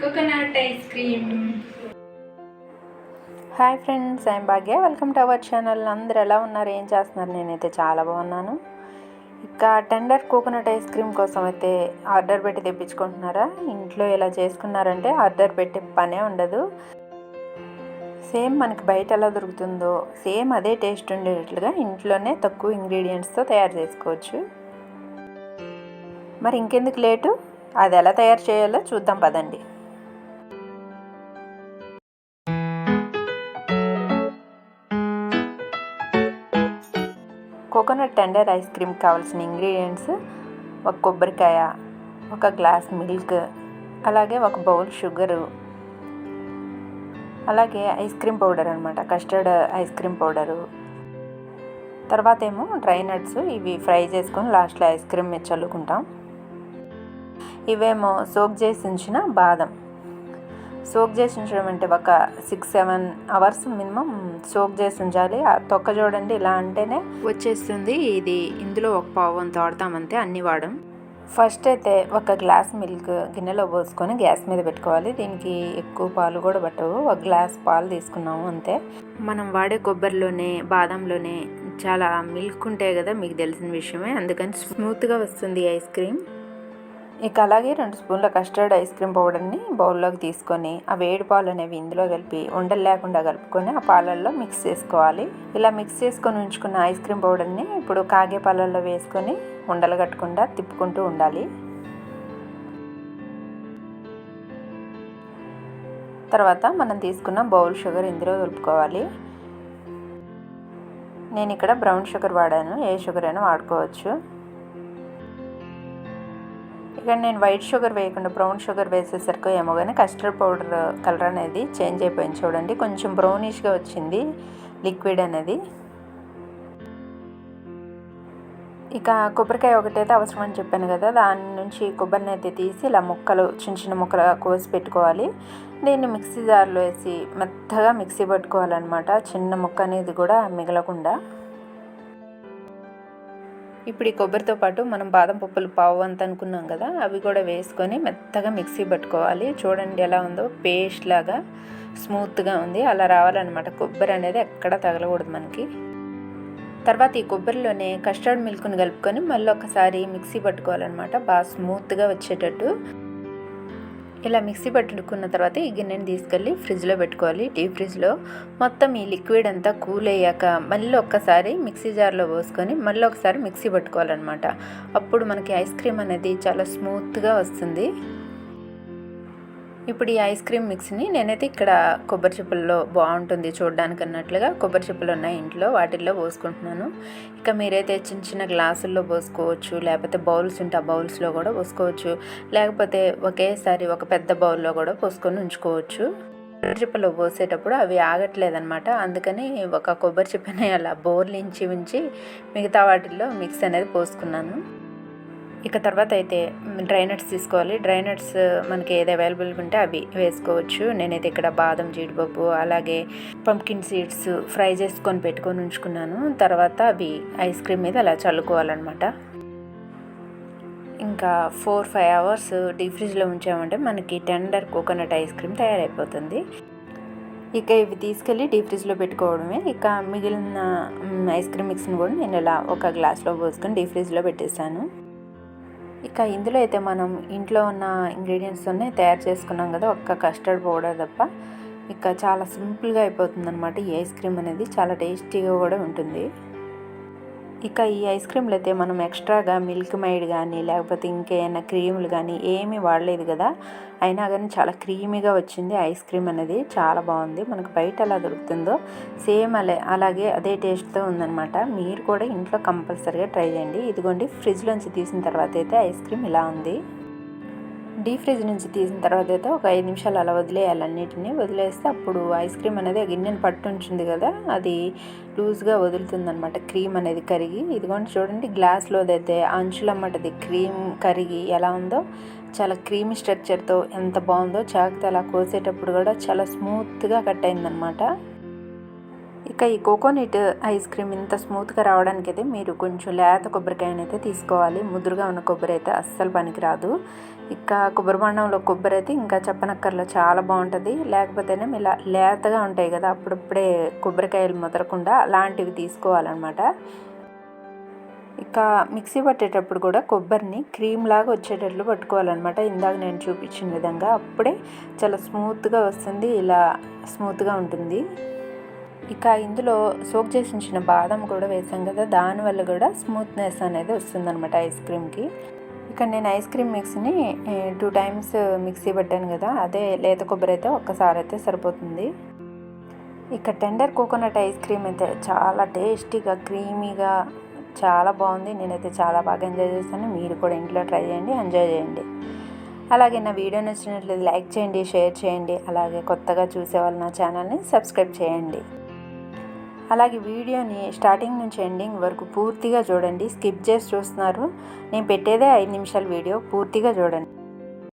Coconut ice cream. Hi friends, I'm Bhagya. Welcome to our channel. అందరు ఎలా ఉన్నారు, ఏం చేస్తున్నారు? నేనైతే చాలా బాగున్నాను. ఇక టెండర్ కోకోనట్ ఐస్ క్రీమ్ కోసం అయితే ఆర్డర్ పెట్టి తెప్పించుకుంటున్నారా? ఇంట్లో ఎలా చేసుకున్నారంటే ఆర్డర్ పెట్టే పనే ఉండదు. సేమ్ మనకి బయట ఎలా దొరుకుతుందో సేమ్ అదే టేస్ట్ ఉండేటట్లుగా ఇంట్లోనే తక్కువ ఇంగ్రీడియంట్స్తో తయారు చేసుకోవచ్చు. మరి ఇంకెందుకు లేటు, అది ఎలా తయారు చేయాలో చూద్దాం పదండి. కోకోనట్ టెండర్ ఐస్ క్రీమ్ కావాల్సిన ఇంగ్రీడియంట్స్: ఒక కొబ్బరికాయ, ఒక గ్లాస్ మిల్క్, అలాగే ఒక బౌల్ షుగరు, అలాగే ఐస్ క్రీమ్ పౌడర్ అనమాట, కస్టర్డ్ ఐస్ క్రీమ్ పౌడరు. తర్వాత ఏమో డ్రై నట్స్, ఇవి ఫ్రై చేసుకొని లాస్ట్లో ఐస్ క్రీమ్ మీద చల్లుకుంటాం. ఇవేమో సోక్ చేసి ఉంచిన బాదం. సోక్ చేసి ఉంచడం అంటే ఒక 6-7 అవర్స్ మినిమం సోక్ చేసి ఉంచాలి. ఆ తొక్క చూడండి, ఇలా అంటేనే వచ్చేస్తుంది. ఇది ఇందులో ఒక పావు వంతు వాడతామంతే, అన్నీ వాడం. ఫస్ట్ అయితే ఒక గ్లాస్ మిల్క్ గిన్నెలో పోసుకొని గ్యాస్ మీద పెట్టుకోవాలి. దీనికి ఎక్కువ పాలు కూడా పట్టవు, ఒక గ్లాస్ పాలు తీసుకున్నాము అంతే. మనం వాడే కొబ్బరిలోనే బాదంలోనే చాలా మిల్క్ ఉంటాయి కదా, మీకు తెలిసిన విషయమే, అందుకని స్మూత్గా వస్తుంది ఐస్ క్రీమ్. ఇక అలాగే 2 స్పూన్ల కస్టర్డ్ ఐస్ క్రీమ్ పౌడర్ని బౌల్లోకి తీసుకొని ఆ వేడి పాలు అనేవి ఇందులో కలిపి ఉండలు లేకుండా కలుపుకొని ఆ పాలల్లో మిక్స్ చేసుకోవాలి. ఇలా మిక్స్ చేసుకొని ఉంచుకున్న ఐస్ క్రీమ్ పౌడర్ని ఇప్పుడు కాగే పాలల్లో వేసుకొని ఉండలు కట్టకుండా తిప్పుకుంటూ ఉండాలి. తర్వాత మనం తీసుకున్న బౌల్ షుగర్ ఇందులో కలుపుకోవాలి. నేను ఇక్కడ బ్రౌన్ షుగర్ వాడాను, ఏ షుగర్ అయినా వాడుకోవచ్చు. ఇక్కడ నేను వైట్ షుగర్ వేయకుండా బ్రౌన్ షుగర్ వేసేసరికి ఏమో కానీ కస్టర్డ్ పౌడర్ కలర్ అనేది చేంజ్ అయిపోయింది. చూడండి, కొంచెం బ్రౌనిష్గా వచ్చింది లిక్విడ్ అనేది. ఇక కొబ్బరికాయ ఒకటైతే అవసరం అని చెప్పాను కదా, దాని నుంచి కొబ్బరిని అయితే తీసి ఇలా ముక్కలు చిన్న చిన్న ముక్కలుగా కోసి పెట్టుకోవాలి. దీన్ని మిక్సీ జార్లో వేసి మెత్తగా మిక్సీ పట్టుకోవాలన్నమాట, చిన్న ముక్క అనేది కూడా మిగలకుండా. ఇప్పుడు ఈ కొబ్బరితో పాటు మనం బాదం పప్పులు పావు అంత అనుకున్నాం కదా, అవి కూడా వేసుకొని మెత్తగా మిక్సీ పట్టుకోవాలి. చూడండి ఎలా ఉందో, పేస్ట్ లాగా స్మూత్గా ఉంది. అలా రావాలన్నమాట, కొబ్బరి అనేది ఎక్కడ తగలకూడదు మనకి. తర్వాత ఈ కొబ్బరిలోనే కస్టర్డ్ మిల్క్ని కలుపుకొని మళ్ళీ ఒకసారి మిక్సీ పట్టుకోవాలన్నమాట, బాగా స్మూత్గా వచ్చేటట్టు. ఇలా మిక్సీ పట్టుకున్న తర్వాత ఈ గిన్నెని తీసుకెళ్ళి ఫ్రిడ్జ్లో పెట్టుకోవాలి, డీప్ ఫ్రిడ్జ్లో. మొత్తం ఈ లిక్విడ్ అంతా కూల్ అయ్యాక మళ్ళీ ఒక్కసారి మిక్సీ జార్లో పోసుకొని మళ్ళీ ఒకసారి మిక్సీ పట్టుకోవాలన్నమాట. అప్పుడు మనకి ఐస్ క్రీమ్ అనేది చాలా స్మూత్గా వస్తుంది. ఇప్పుడు ఈ ఐస్ క్రీమ్ మిక్స్ని నేనైతే ఇక్కడ కొబ్బరి చిప్పల్లో బాగుంటుంది చూడడానికి అన్నట్లుగా కొబ్బరి చిప్పలు ఉన్నాయి ఇంట్లో, వాటిల్లో పోసుకుంటున్నాను. ఇక మీరైతే చిన్న చిన్న గ్లాసుల్లో పోసుకోవచ్చు, లేకపోతే బౌల్స్ ఉంటే ఆ బౌల్స్లో కూడా పోసుకోవచ్చు, లేకపోతే ఒకేసారి ఒక పెద్ద బౌల్లో కూడా పోసుకొని ఉంచుకోవచ్చు. కొబ్బరి చిప్పలో పోసేటప్పుడు అవి ఆగట్లేదన్నమాట, అందుకని ఒక కొబ్బరి చిప్పని అలా బోర్లించి ఉంచి మిగతా వాటిల్లో మిక్స్ అనేది పోసుకున్నాను. ఇక తర్వాత అయితే డ్రై నట్స్ తీసుకోవాలి. డ్రై నట్స్ మనకి ఏది అవైలబుల్గా ఉంటే అవి వేసుకోవచ్చు. నేనైతే ఇక్కడ బాదం, జీడిపప్పు, అలాగే పంకిన్ సీడ్స్ ఫ్రై చేసుకొని పెట్టుకొని ఉంచుకున్నాను. తర్వాత అవి ఐస్ క్రీమ్ మీద అలా చల్లుకోవాలన్నమాట. ఇంకా 4-5 అవర్స్ డీప్ ఫ్రిడ్జ్లో ఉంచామంటే మనకి టెండర్ కోకోనట్ ఐస్ క్రీమ్ తయారైపోతుంది. ఇక ఇవి తీసుకెళ్ళి డీప్ ఫ్రిడ్జ్లో పెట్టుకోవడమే. ఇక మిగిలిన ఐస్ క్రీమ్ మిక్స్ని కూడా నేను ఇలా ఒక గ్లాస్లో పోసుకొని డీప్ ఫ్రిడ్జ్లో పెట్టేశాను. ఇక ఇందులో అయితే మనం ఇంట్లో ఉన్న ఇంగ్రీడియంట్స్తోనే తయారు చేసుకున్నాం కదా, ఒక్క కస్టర్డ్ పౌడర్ తప్ప. ఇక చాలా సింపుల్గా అయిపోతుంది అనమాట ఈ ఐస్ క్రీమ్ అనేది, చాలా టేస్టీగా కూడా ఉంటుంది. ఇక ఈ ఐస్ క్రీమ్లు అయితే మనం ఎక్స్ట్రాగా మిల్క్ మైడ్ కానీ లేకపోతే ఇంకేమైనా క్రీములు కానీ ఏమీ వాడలేదు కదా, అయినా కానీ చాలా క్రీమీగా వచ్చింది ఐస్ క్రీమ్ అనేది, చాలా బాగుంది. మనకు బయట ఎలా దొరుకుతుందో సేమ్ అలాగే అదే టేస్ట్తో ఉందన్నమాట. మీరు కూడా ఇంట్లో కంపల్సరీగా ట్రై చేయండి. ఇదిగోండి, ఫ్రిడ్జ్లోంచి తీసిన తర్వాత అయితే ఐస్ క్రీమ్ ఇలా ఉంది. డీప్ ఫ్రిడ్జ్ నుంచి తీసిన తర్వాత అయితే ఒక 5 నిమిషాలు అలా వదిలేయాలి, అన్నిటిని వదిలేస్తే అప్పుడు ఐస్ క్రీమ్ అనేది గిన్నెని పట్టు ఉంటుంది కదా, అది లూజ్గా వదులుతుందనమాట, క్రీమ్ అనేది కరిగి. ఇదిగోండి చూడండి, గ్లాస్లో అయితే అంచులమ్మటది క్రీమ్ కరిగి ఎలా ఉందో, చాలా క్రీమీ స్ట్రక్చర్తో ఎంత బాగుందో. చాకుతో అలా కోసేటప్పుడు కూడా చాలా స్మూత్గా కట్ అయిందనమాట. ఇక ఇక ఈ కోకోనట్ ఐస్ క్రీమ్ ఇంత స్మూత్గా రావడానికి అయితే మీరు కొంచెం లేత కొబ్బరికాయనైతే తీసుకోవాలి. ముదురుగా ఉన్న కొబ్బరి అయితే అస్సలు పనికిరాదు. ఇక కొబ్బరి బొండంలో కొబ్బరి అయితే ఇంకా చెప్పనక్కర్లో చాలా బాగుంటుంది. లేకపోతేనే ఇలా లేతగా ఉంటాయి కదా, అప్పుడప్పుడే కొబ్బరికాయలు ముదరకుండా అలాంటివి తీసుకోవాలన్నమాట. ఇక మిక్సీ పట్టేటప్పుడు కూడా కొబ్బరిని క్రీమ్ లాగా వచ్చేటట్లు పట్టుకోవాలన్నమాట. ఇందాక నేను చూపించిన విధంగా అప్పుడే చాలా స్మూత్గా వస్తుంది, ఇలా స్మూత్గా ఉంటుంది. ఇక ఇందులో సోక్ చేసి ఉంచిన బాదం కూడా వేసాం కదా, దానివల్ల కూడా స్మూత్నెస్ అనేది వస్తుందన్నమాట ఐస్ క్రీమ్కి. ఇక్కడ నేను ఐస్ క్రీమ్ మిక్స్ని 2 టైమ్స్ మిక్సీ పట్టాను కదా, అదే లేత కొబ్బరి అయితే ఒక్కసారి అయితే సరిపోతుంది. ఇక టెండర్ కోకోనట్ ఐస్ క్రీమ్ అయితే చాలా టేస్టీగా క్రీమీగా చాలా బాగుంది. నేనైతే చాలా బాగా ఎంజాయ్ చేశాను. మీరు కూడా ఇంట్లో ట్రై చేయండి, ఎంజాయ్ చేయండి. అలాగే నా వీడియో నచ్చినట్లయితే లైక్ చేయండి, షేర్ చేయండి. అలాగే కొత్తగా చూసేవాళ్ళు నా ఛానల్ని సబ్స్క్రైబ్ చేయండి. అలాగే వీడియోని స్టార్టింగ్ నుంచి ఎండింగ్ వరకు పూర్తిగా చూడండి. స్కిప్ చేసి చూస్తున్నారు, నేను పెట్టేదే 5 నిమిషాల వీడియో, పూర్తిగా చూడండి.